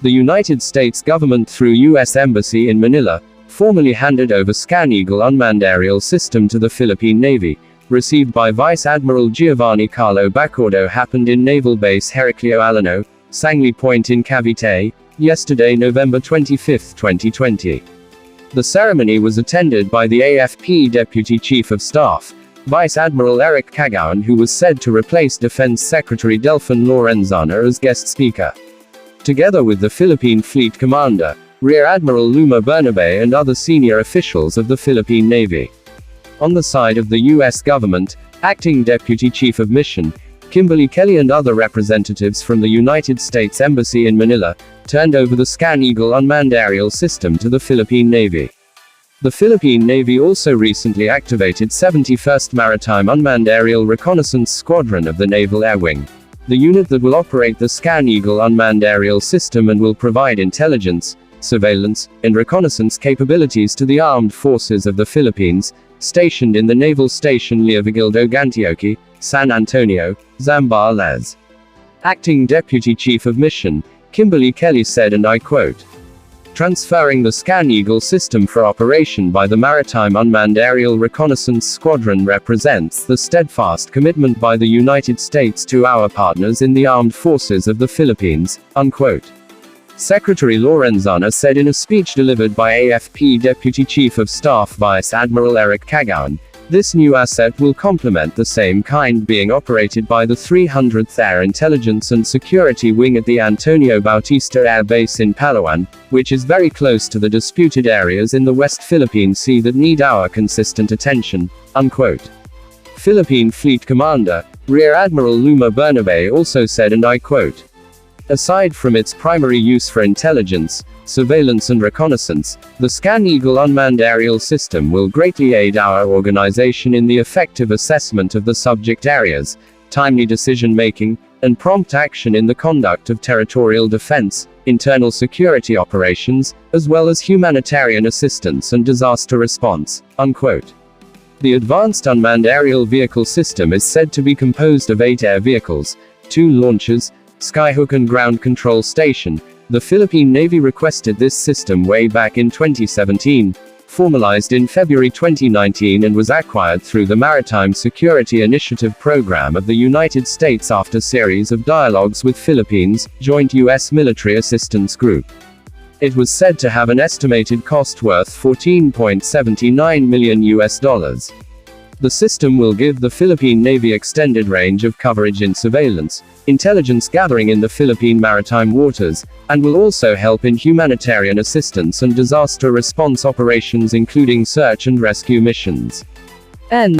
The United States government through U.S. Embassy in Manila, formally handed over Scan Eagle unmanned aerial system to the Philippine Navy, received by Vice Admiral Giovanni Carlo Bacordo, happened in Naval Base Heraclio Alano, Sangli Point in Cavite, yesterday November 25, 2020. The ceremony was attended by the AFP Deputy Chief of Staff, Vice Admiral Eric Cagayan, who was said to replace Defense Secretary Delfin Lorenzana as guest speaker. Together with the Philippine Fleet Commander, Rear Admiral Luma Bernabe, and other senior officials of the Philippine Navy. On the side of the U.S. government, Acting Deputy Chief of Mission, Kimberly Kelly, and other representatives from the United States Embassy in Manila, turned over the Scan Eagle unmanned aerial system to the Philippine Navy. The Philippine Navy also recently activated 71st Maritime Unmanned Aerial Reconnaissance Squadron of the Naval Air Wing, the unit that will operate the Scan Eagle unmanned aerial system and will provide intelligence, surveillance, and reconnaissance capabilities to the armed forces of the Philippines, stationed in the Naval Station Leovigildo Gantioque, San Antonio, Zambales. Acting Deputy Chief of Mission, Kimberly Kelly said, and I quote, "Transferring the Scan Eagle system for operation by the Maritime Unmanned Aerial Reconnaissance Squadron represents the steadfast commitment by the United States to our partners in the armed forces of the Philippines," unquote. Secretary Lorenzana said in a speech delivered by AFP Deputy Chief of Staff Vice Admiral Eric Cagayan, "This new asset will complement the same kind being operated by the 300th Air Intelligence and Security Wing at the Antonio Bautista Air Base in Palawan, which is very close to the disputed areas in the West Philippine Sea that need our consistent attention," unquote. Philippine Fleet Commander, Rear Admiral Luma Bernabe also said, and I quote, "Aside from its primary use for intelligence, surveillance and reconnaissance, the Scan Eagle unmanned aerial system will greatly aid our organization in the effective assessment of the subject areas, timely decision-making, and prompt action in the conduct of territorial defense, internal security operations, as well as humanitarian assistance and disaster response," unquote. The Advanced Unmanned Aerial Vehicle System is said to be composed of 8 air vehicles, 2 launchers, skyhook and ground control station. The Philippine Navy requested this system way back in 2017, formalized in February 2019, and was acquired through the Maritime Security Initiative Program of the United States after series of dialogues with Philippines Joint U.S. Military Assistance Group. It was said to have an estimated cost worth $14.79 million. The system will give the Philippine Navy extended range of coverage in surveillance, intelligence gathering in the Philippine maritime waters, and will also help in humanitarian assistance and disaster response operations, including search and rescue missions. End.